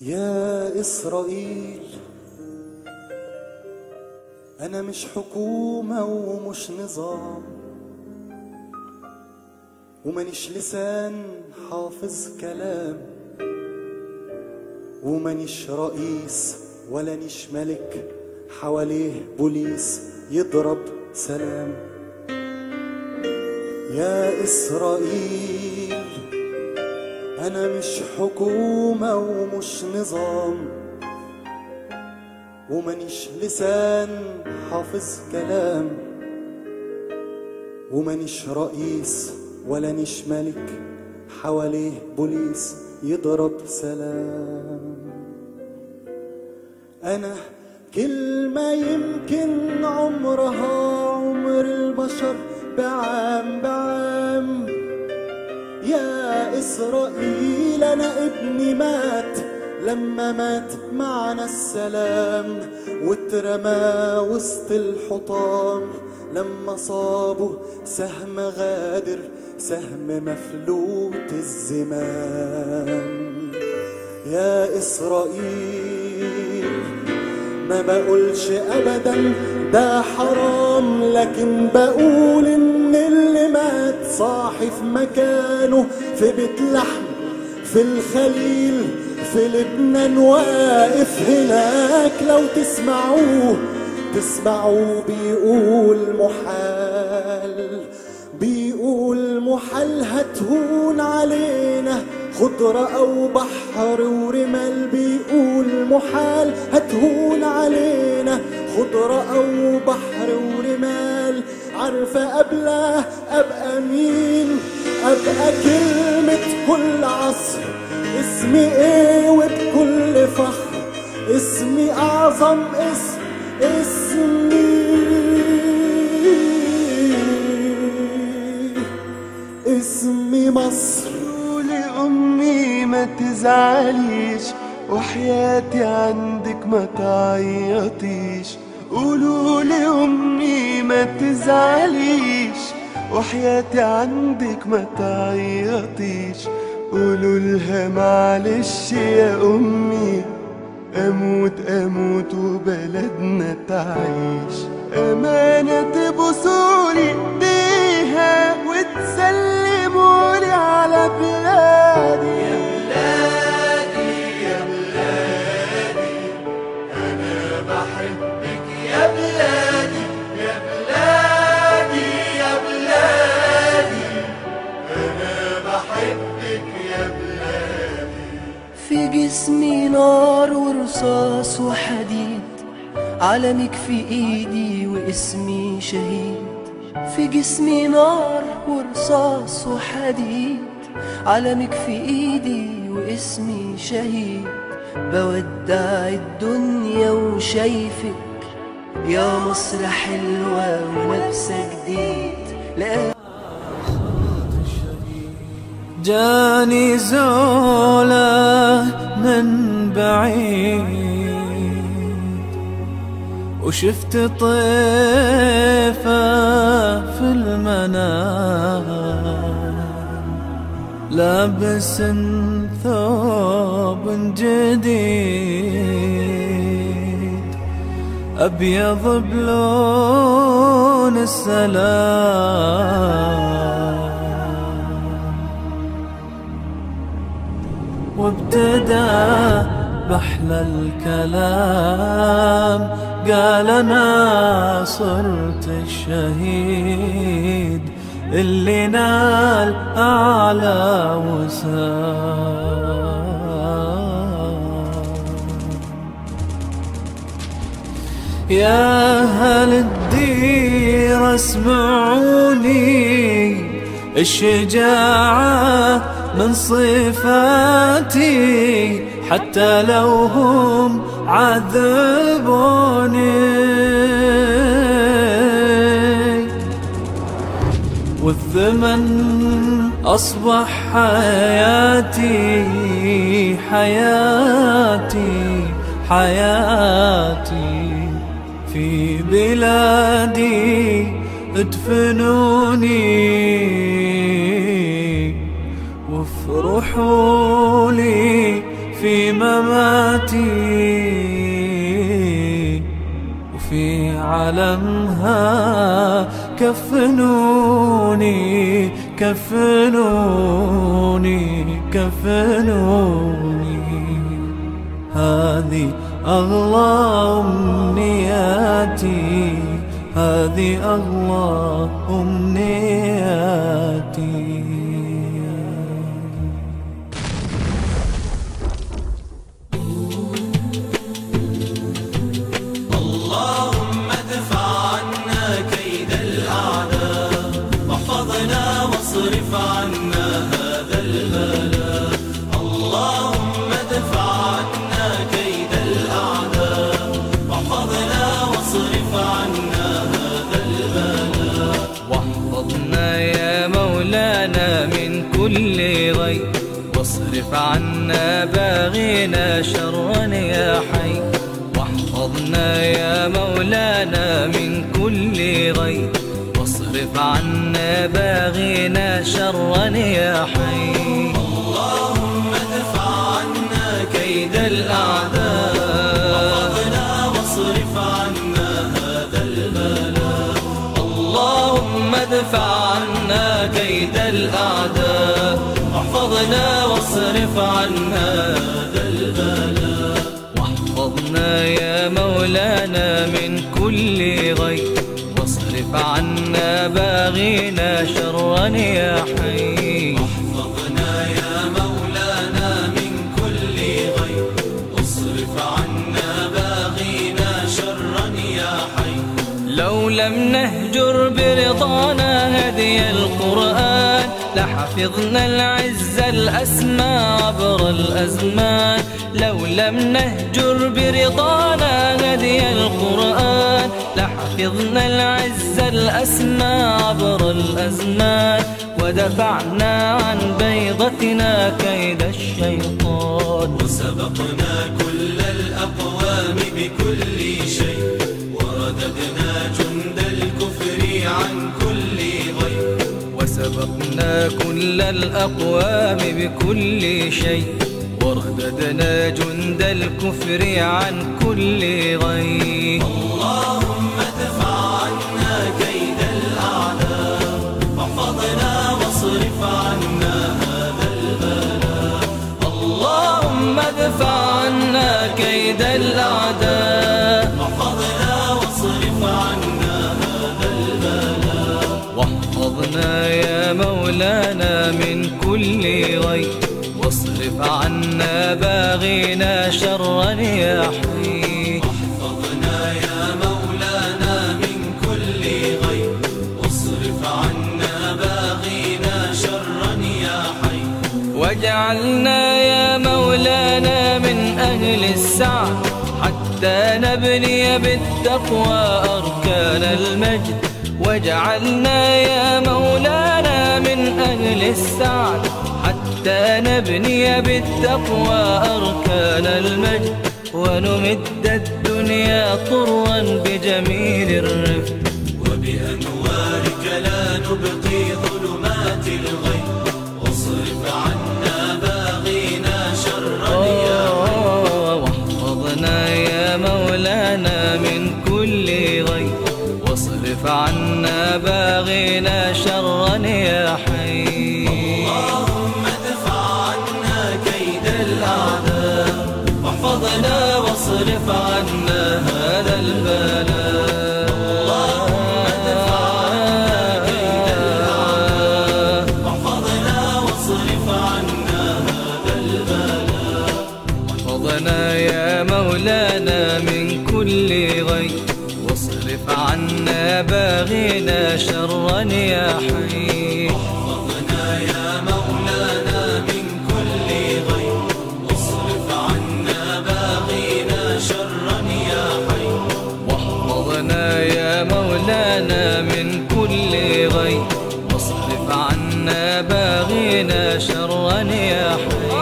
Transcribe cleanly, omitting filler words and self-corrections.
يا إسرائيل، أنا مش حكومة ومش نظام، ومانيش لسان حافظ كلام، ومانيش رئيس ولا نيش ملك حواليه بوليس يضرب سلام. يا إسرائيل، أنا مش حكومة ومش نظام، ومانيش لسان حافظ كلام، ومانيش رئيس ولا نيش ملك حواليه بوليس يضرب سلام. أنا كلمة يمكن عمرها عمر البشر بعام بعام. يا إسرائيل، أنا ابني مات لما مات معنا السلام، واترمى وسط الحطام لما صابه سهم غادر، سهم مفلوت الزمام. يا إسرائيل، ما بقولش أبدا ده حرام، لكن بقول إن اللي مات صاحي في مكانه، في بيت لحم، في الخليل، في لبنان، واقف هناك. لو تسمعوه بيقول محال، بيقول محال هتهون علينا خضرة أو بحر ورمال. بيقول محال هتهون علينا خضرة أو بحر ورمال. عارفة قبلها أبقى مين؟ أبقى كلمة كل عصر. اسمي إيه وبكل فخر؟ اسمي أعظم اسم، اسمي مصر. لأمي ما تزعليش، وحياتي عندك ما تعيطيش. قولوا لأمي ما تزعليش، وحياتي عندك ما تعيطيش. قولوا لها معلش يا أمي، أموت أموت وبلدنا تعيش. أمانة تبوسولي إيديها وتسلمولي على بلادي. يا بلادي يا بلادي، أنا بحبك يا بلادي. يا بلادي يا بلادي، أنا بحبك يا بلادي. في جسمي نار ورصاص وحديد، علمك في ايدي واسمي شهيد. في جسمي نار ورصاص وحديد، علمك في ايدي واسمي شهيد. بودع الدنيا وشايفك يا مصر حلوة ولابسة جديد. جاني زوله من بعيد، وشفت طيفه في المنام، لابس ثوب جديد أبيض بلون السلام. وابتدى بأحلى الكلام، قال أنا صرت الشهيد اللي نال أعلى وسام. يا أهل الدير اسمعوني، الشجاعة من صفاتي، حتى لو هم عذبوني. والثمن أصبح حياتي، حياتي، حياتي في بلادي ادفنوني وافرحوا لي في مماتي، وفي علمها كفنوني كفنوني كفنوني. هذه أغلى أمنياتي، هذه أغلى أمنياتي. اللهم ادفع عنا كيد الأعداء، واحفظنا واصرف عنا هذا البلاء. اللهم ادفع عنا كيد الأعداء، واحفظنا واصرف عنا هذا البلاء. واحفظنا يا مولانا من كل غير، واصرف عنا باغينا شرا يا حي. واحفظنا يا مولانا من كل غير، واصرف عنا باغينا شرا يا حي. اللهم ادفع عنا كيد الأعداء، واحفظنا واصرف عنا هذا البلاء. اللهم ادفع عنا كيد الأعداء، واحفظنا واصرف عنا هذا البلاء. واحفظنا يا مولانا من كل غير، واصرف عنا باغينا شرا يا حي. واحفظنا يا مولانا من كل غير، واصرف عنا باغينا شرا يا حي. لو لم نهجر برضانا هدي القرآن، لحفظنا العز الأسمى عبر الأزمان. لو لم نهجر برضانا هدي القرآن، لحفظنا العز الأسمى عبر الأزمان. ودفعنا عن بيضتنا كيد الشيطان، وسبقنا كل الأقوام بكل شيء، ورددنا جند الكفر عن كل غير. وسبقنا كل الأقوام بكل شيء، ورددنا جند الكفر عن كل غير. اللهم ادفع عنا كيد الأعداء، واحفظنا واصرف عنا هذا البلاء. اللهم ادفع عنا كيد الأعداء، واحفظنا واصرف عنا هذا البلاء. واحفظنا يا مولانا من كل غير، واصرف عنا باغينا شرا يا حي. واحفظنا يا مولانا من كل غير، واصرف عنا باغينا شرا يا حي. واجعلنا يا مولانا من أهل السعد، حتى نبني بالتقوى أركان المجد. واجعلنا يا مولانا من أهل السعد، حتى نبني بالتقوى أركان المجد. ونمد الدنيا طرا بجميل الرفق، وبأنوارك لا نبقي ظلمات الغيب. واصرف عنا باغينا شرا يا حي. واحفظنا يا مولانا من كل غير، واصرف عنا باغينا شرا يا حي. اللهم ادفع عنا كيد الأعداء، واحفظنا واصرف عنا هذا البلاء. اللهم ادفع عنا كيد الأعداء، واحفظنا واصرف عنا هذا البلاء. واحفظنا يا مولانا من كل غير، واصرف عنا باغينا شرا يا حي. واحفظنا يا مولانا من كل غير، واصرف عنا باغينا شرا يا حي. واحفظنا يا مولانا من كل غير، واصرف عنا باغينا شرا يا حي.